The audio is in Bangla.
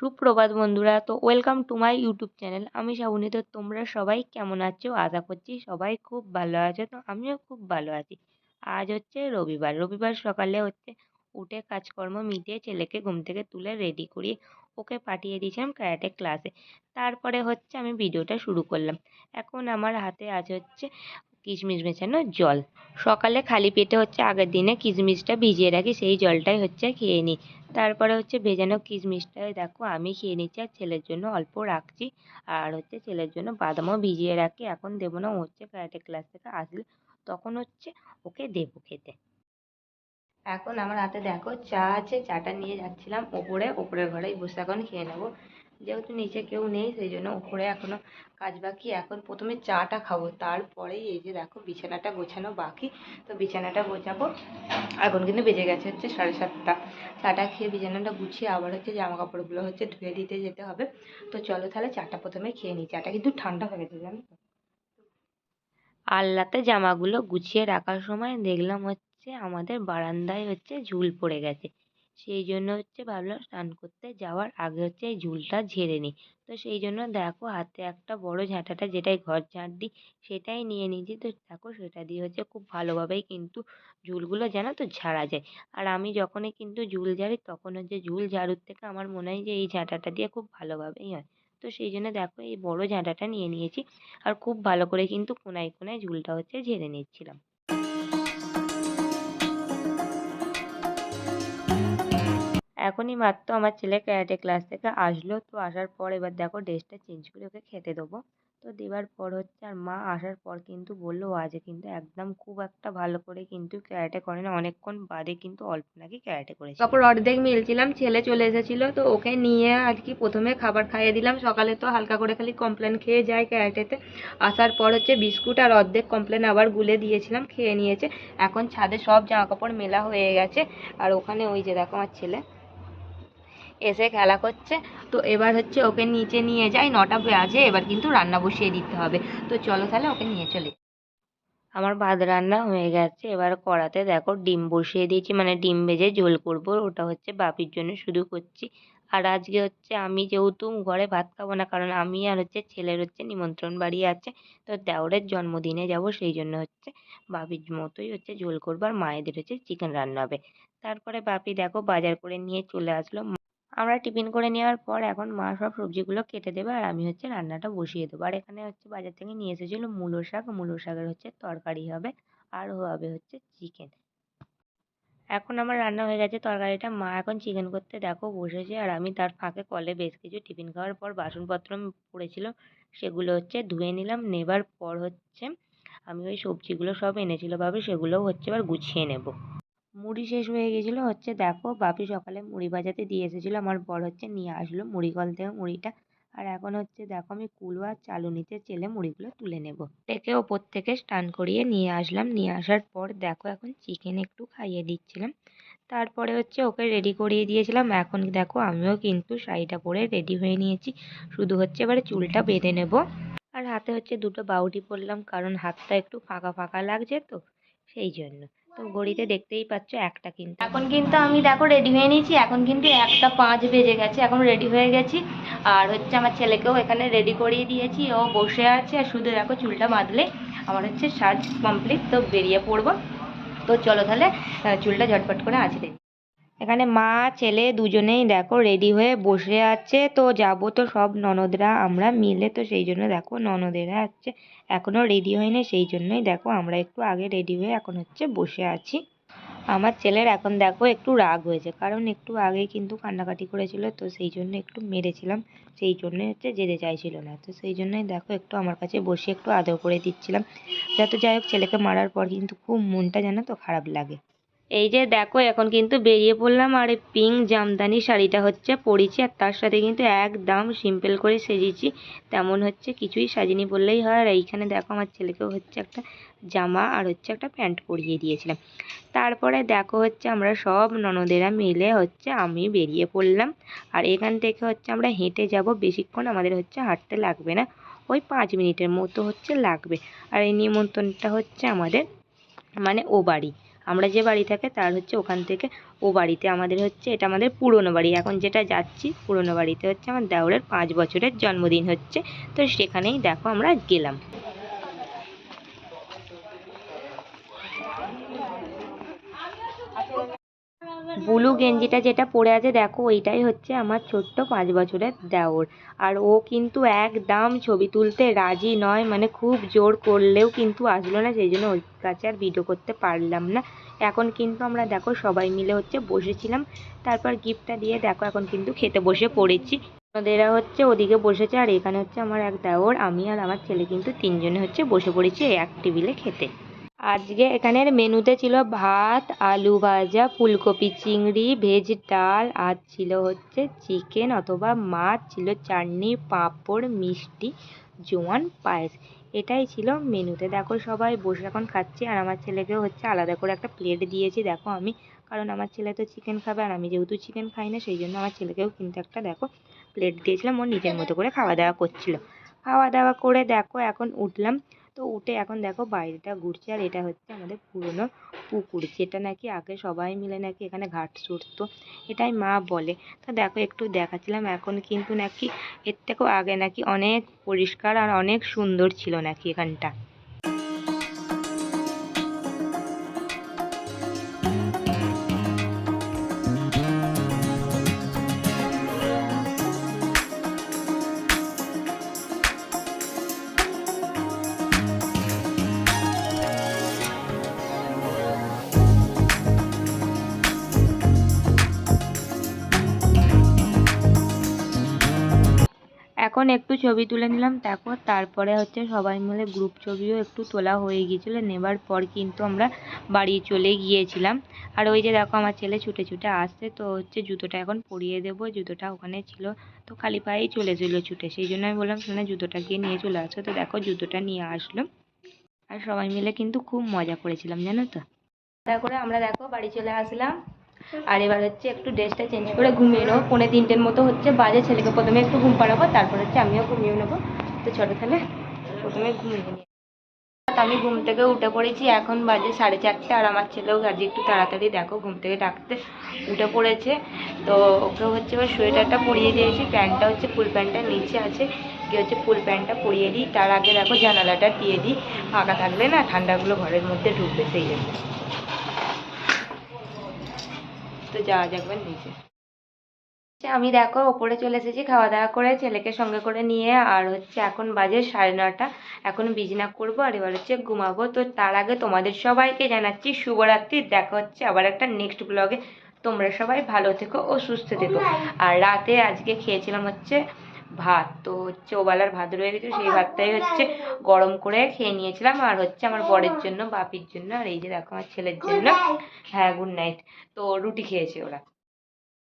সুপ্রভাত বন্ধুরা, তো welcome to my YouTube channel. আমি শ্রাবণী। তো তোমরা সবাই কেমন আছো? আশা করছি সবাই খুব ভালো আছো। তো আমিও খুব ভালো আছি। আজ হচ্ছে রবিবার। রবিবার সকালে উঠে কাজকর্ম মিটিয়ে ছেলেকে ঘুম থেকে তুলে রেডি করিয়ে ওকে পাঠিয়ে দিয়েছিলাম ক্যারাটে ক্লাসে। তারপরে আমি ভিডিওটা শুরু করলাম। এখন আমার হাতে আছে কিশমিশ মেশানো জল। সকালে খালি পেটে আগের দিনে কিশমিশটা ভিজিয়ে রাখি, সেই জলটাই খেয়ে নিই। তারপরে ভেজানো কিশমিশটাই দেখো আমি খেয়ে নিচ্ছি, আর ছেলের জন্য অল্প রাখছি। আর ছেলের জন্য বাদামও ভিজিয়ে রাখি। এখন দেবো না, ক্যারাটে ক্লাস থেকে আসলে তখন ওকে দেবো খেতে। এখন আমার হাতে দেখো চা আছে, চাটা নিয়ে যাচ্ছিলাম ওপরের ঘরেই বসে এখন খেয়ে নেবো। যেহেতু নিচে কেউ নেই সেই জন্য উপরে এখনো কাজ বাকি। এখন প্রথমে চাটা খাবো, তারপরেই এই যে দেখো বিছানাটা গোছানো বাকি। তো বিছানাটা গোছাবো। এখন কিন্তু বেজে গেছে 7:30। চাটা খেয়ে বিছানাটা গুছিয়ে আবার জামা কাপড়গুলো ধুয়ে দিতে যেতে হবে। তো চলো তাহলে চাটা প্রথমে খেয়ে নিই। চাটা কিন্তু ঠান্ডা হয়ে গেছে জানো তো। আলনাতে জামাগুলো গুছিয়ে রাখার সময় দেখলাম আমাদের বারান্দায় ঝুল পড়ে গেছে। সেই জন্য ভাবলাম স্নান করতে যাওয়ার আগে এই ঝুলটা ঝেড়ে নিই। তো সেই জন্য দেখো হাতে একটা বড় ঝাঁটাটা, যেটাই ঘর ঝাঁট দিই সেটাই নিয়ে নিয়েছি। তো দেখো সেটা দিয়ে খুব ভালোভাবেই কিন্তু ঝুলগুলো জানো তো ঝাড়া যায়। আর আমি যখনই কিন্তু ঝুল ঝাড়ি তখন ঝুল ঝাড়ুর থেকে আমার মনে হয় যে এই ঝাঁটাটা দিয়ে খুব ভালোভাবেই হয়। তো সেই জন্য দেখো এই বড় ঝাঁটাটা নিয়ে নিয়েছি। আর খুব ভালো করে কিন্তু কোনায় কোনায় ঝুলটা ঝেড়ে নিচ্ছিলাম। এখনই মাত্র আমার ছেলে ক্যারাটে ক্লাস থেকে আসলো। তো আসার পর এবার দেখো ড্রেসটা চেঞ্জ করে ওকে খেতে দেবো। তো দেওয়ার পর আর মা আসার পর কিন্তু বললো ও আজ কিন্তু একদম খুব একটা ভালো করে কিন্তু ক্যারাটে করে না, অনেকক্ষণ বাদে কিন্তু অল্প নাকি ক্যারাটে করেছে। কাপড় অর্ধেক মিলছিলাম, ছেলে চলে এসেছিলো তো ওকে নিয়ে আর কি প্রথমে খাবার খাইয়ে দিলাম। সকালে তো হালকা করে খালি কমপ্লেন খেয়ে যায় ক্যারাটেতে। আসার পর বিস্কুট আর অর্ধেক কমপ্লেন আবার গুলে দিয়েছিলাম, খেয়ে নিয়েছে। এখন ছাদে সব জামা কাপড় মেলা হয়ে গেছে। আর ওখানে ওই যে দেখো আমার ছেলে এসে খেলা করছে। তো এবার ওকে নিচে নিয়ে যাই, 9টা বাজে, এবার কিন্তু রান্না বসিয়ে দিতে হবে। তো চলো তাহলে ওকে নিয়ে চলে। আমার ভাত রান্না হয়ে গেছে। এবার কড়াতে দেখো ডিম বসিয়ে দিয়েছি, মানে ডিম ভেজে ঝোল করব। ওটা বাপির জন্য শুধু করছি। আর আজকে আমি যেহেতু ঘরে ভাত খাবো না, কারণ আমি আর ছেলের নিমন্ত্রণ বাড়ি আছে। তো দেওরের জন্মদিনে যাব, সেই জন্য বাপির মতোই ঝোল করবো। আর মায়েদের চিকেন রান্না হবে। তারপরে বাপি দেখো বাজার করে নিয়ে চলে আসলো। আমরা টিফিন করে নেওয়ার পর এখন মা সব সবজিগুলো কেটে দেবে, আর আমি রান্নাটা বসিয়ে দেবো। আর এখানে বাজার থেকে নিয়ে এসেছিল মূলো শাক। মূলো শাকের তরকারি হবে, আর হবে চিকেন। এখন আমার রান্না হয়ে গেছে তরকারিটা, মা এখন চিকেন করতে দেখো বসেছে। আর আমি তার ফাঁকে কলে বেশ কিছু টিফিন খাওয়ার পর বাসনপত্র পড়েছিল, সেগুলো ধুয়ে নিলাম। নেবার পর আমি ওই সবজিগুলো সব এনেছিল ভাবে, সেগুলোও এবার গুছিয়ে নেব। মুড়ি শেষ হয়ে গেছিলো দেখো বাপি সকালে মুড়ি ভাজাতে দিয়ে এসেছিলো। আমার বর নিয়ে আসলো মুড়ি কল থেকে মুড়িটা। আর এখন দেখো আমি কুলো আর চালুনিতে চেলে মুড়িগুলো তুলে নেব। ডেকে ওপর থেকে স্নান করিয়ে নিয়ে আসলাম। নিয়ে আসার পর দেখো এখন চিকেন একটু খাইয়ে দিচ্ছিলাম। তারপরে ওকে রেডি করিয়ে দিয়েছিলাম। এখন দেখো আমিও কিন্তু শাড়িটা পরে রেডি হয়ে নিয়েছি। শুধু এবারে চুলটা বেঁধে নেব। আর হাতে দুটো বাউটি পরলাম, কারণ হাতটা একটু ফাঁকা ফাঁকা লাগছে তো সেই জন্য। তো ঘড়িতে দেখতেই পাচ্ছ একটা, কিন্তু এখন কিন্তু আমি দেখো রেডি হয়ে নিয়েছি। এখন কিন্তু 1:05 বেজে গেছে, এখন রেডি হয়ে গেছি। আর আমার ছেলেকেও এখানে রেডি করিয়ে দিয়েছি, ও বসে আছে। আর শুধু দেখো চুলটা বাঁধলে আমার সাজ কমপ্লিট। তো বেরিয়ে পড়বো। তো চলো তাহলে চুলটা ঝটপট করে আঁচড়ে। এখানে মা ছেলে দুজনেই দেখো রেডি হয়ে বসে আছে। তো যাবো তো সব ননদরা আমরা মিলে। তো সেই জন্য দেখো ননদেরা এখনো রেডি হয়নি, সেই জন্যই দেখো আমরা একটু আগে রেডি হয়ে এখন বসে আছি। আমার ছেলের এখন দেখো একটু রাগ হয়েছে, কারণ একটু আগেই কিন্তু কান্নাকাটি করেছিল। তো সেই জন্য একটু মেরেছিলাম, সেই জন্যই যেতে চাইছিল না। তো সেই জন্যই দেখো একটু আমার কাছে বসে একটু আদর করে দিচ্ছিলাম। যত যাই হোক, ছেলেকে মারার পর কিন্তু খুব মনটা জানো তো খারাপ লাগে। এই যে দেখো এখন কিন্তু বেরিয়ে পড়লাম। আর এই পিঙ্ক জামদানি শাড়িটা পরেছি, আর তার সাথে কিন্তু একদম সিম্পল করে সেজেছি। তেমন কিছুই সাজিনি বললেই হয়। আর এইখানে দেখো আমার ছেলেকেও একটা জামা আর একটা প্যান্ট পরিয়ে দিয়েছিলাম। তারপরে দেখো আমরা সব ননদেরা মিলে আমি বেরিয়ে পড়লাম। আর এখান থেকে আমরা হেঁটে যাব, বেশিক্ষণ আমাদের হাঁটতে লাগবে না, ওই 5 মিনিটের মতো লাগবে। আর এই নিমন্ত্রণটা আমাদের মানে ও বাড়ি, আমরা যে বাড়ি থাকে তার হচ্ছে ওখান থেকে ও বাড়িতে, আমাদের হচ্ছে এটা আমাদের পুরনো বাড়ি। এখন যেটা যাচ্ছি পুরনো বাড়িতে হচ্ছে আমার দেওরের 5 বছরের জন্মদিন হচ্ছে, তো সেখানেই দেখো আমরা গেলাম। ব্লু গেঞ্জিটা যেটা পরে আছে দেখো ওইটাই হচ্ছে আমার ছোট্ট 5 বছরের দেওর। আর ও কিন্তু একদম ছবি তুলতে রাজি নয়, মানে খুব জোর করলেও কিন্তু আসলো না, সেই জন্য ওর কাছে আর ভিডিও করতে পারলাম না। এখন কিন্তু আমরা দেখো সবাই মিলে হচ্ছে বসেছিলাম, তারপর গিফটটা দিয়ে দেখো এখন কিন্তু খেতে বসে পড়েছি। ওদেরা হচ্ছে ওদিকে বসেছে আর এখানে হচ্ছে আমার এক দেওর, আমি আর আমার ছেলে কিন্তু 3 জনে হচ্ছে বসে পড়েছি এক টেবিলে খেতে। আজকে এখানের মেনুতে ছিল ভাত, আলু ভাজা, ফুলকপি চিংড়ি, ভেজ ডাল, আর ছিল হচ্ছে চিকেন অথবা মাছ, ছিল চাটনি, পাঁপড়, মিষ্টি, জোয়ান, পায়েস। এটাই ছিল মেনুতে। দেখো সবাই বসে এখন খাচ্ছি আর আমার ছেলেকেও হচ্ছে আলাদা করে একটা প্লেট দিয়েছি দেখো আমি, কারণ আমার ছেলে তো চিকেন খাবে আর আমি যেহেতু চিকেন খাই না সেই জন্য আমার ছেলেকেও কিন্তু একটা দেখো প্লেট দিয়েছিলাম, ওর নিজের মতো করে খাওয়া দাওয়া করছিল। খাওয়া দাওয়া করে দেখো এখন উঠলাম, তো উঠে এখন দেখো বাইরেটা ঘুরছি। আর এটা হচ্ছে আমাদের পুরনো পুকুর, যেটা নাকি আগে সবাই মিলে নাকি এখানে ঘাট ছুটতো, এটাই মা বলে। তো দেখো একটু দেখাচ্ছিলাম, এখন কিন্তু নাকি এর থেকেও আগে নাকি অনেক পরিষ্কার আর অনেক সুন্দর ছিল নাকি এখানটা। এখন একটু ছবি তুলে নিলাম দেখো, তারপরে হচ্ছে সবাই মিলে গ্রুপ ছবিও একটু তোলা হয়ে গিয়েছিলো। নেবার পর কিন্তু আমরা বাড়ি চলে গিয়েছিলাম। আর ওই যে দেখো আমার ছেলে ছুটে ছুটে আসছে, তো হচ্ছে জুতোটা এখন পরিয়ে দেবো, জুতোটা ওখানে ছিল তো খালি পায়েই চলে এলো ছুটে, সেই জন্য আমি বললাম শোনা জুতোটা গিয়ে নিয়ে চলে আসো। তো দেখো জুতোটা নিয়ে আসলো আর সবাই মিলে কিন্তু খুব মজা করেছিলাম জানো তো। তারপরে আমরা দেখো বাড়ি চলে আসলাম আর এবার হচ্ছে একটু ড্রেসটা চেঞ্জ করে ঘুমিয়ে নেবো, 2:45 মতো হচ্ছে বাজে। ছেলেকে প্রথমে একটু ঘুম পাড়াবো, তারপর হচ্ছে আমিও ঘুমিয়ে নেবো। তো ছোটো ছেলে প্রথমে ঘুমিয়ে নিই। আমি ঘুম থেকে উঠে পড়েছি, এখন বাজে 4:30 আর আমার ছেলেও আজকে একটু তাড়াতাড়ি দেখো ঘুম থেকে ডাকতে উঠে পড়েছে। তো ওকে হচ্ছে এবার সোয়েটারটা পরিয়ে দিয়েছি, প্যান্টটা হচ্ছে ফুল প্যান্টটা নিচে আছে, গিয়ে হচ্ছে ফুল প্যান্টটা পরিয়ে দিই। তার আগে দেখো জানালাটা দিয়ে দিই, ফাঁকা থাকলে না ঠান্ডাগুলো ঘরের মধ্যে ঢুকবে সেই জন্য। তো যাওয়া যাবে নিচে। আমি দেখো ওপরে চলে এসেছি খাওয়া দাওয়া করে ছেলেকে সঙ্গে করে নিয়ে, আর হচ্ছে এখন বাজে 9:30, এখন বিছানা করবো আর এবার হচ্ছে ঘুমাবো। তো তার আগে তোমাদের সবাইকে জানাচ্ছি শুভরাত্রি, দেখা হচ্ছে আবার একটা নেক্সট ব্লগে। তোমরা সবাই ভালো থেকো ও সুস্থ থেকো। আর রাতে আজকে খেয়েছিলাম হচ্ছে ভাত, তো হচ্ছে ওবেলার ভাত রয়ে গেছে, সেই ভাতটাই হচ্ছে গরম করে খেয়ে নিয়েছিলাম। আর হচ্ছে আমার বরের জন্য, বাপির জন্য, আর এই যে দেখো আমার ছেলের জন্য, হ্যাঁ গুড নাইট, তো রুটি খেয়েছে ওরা।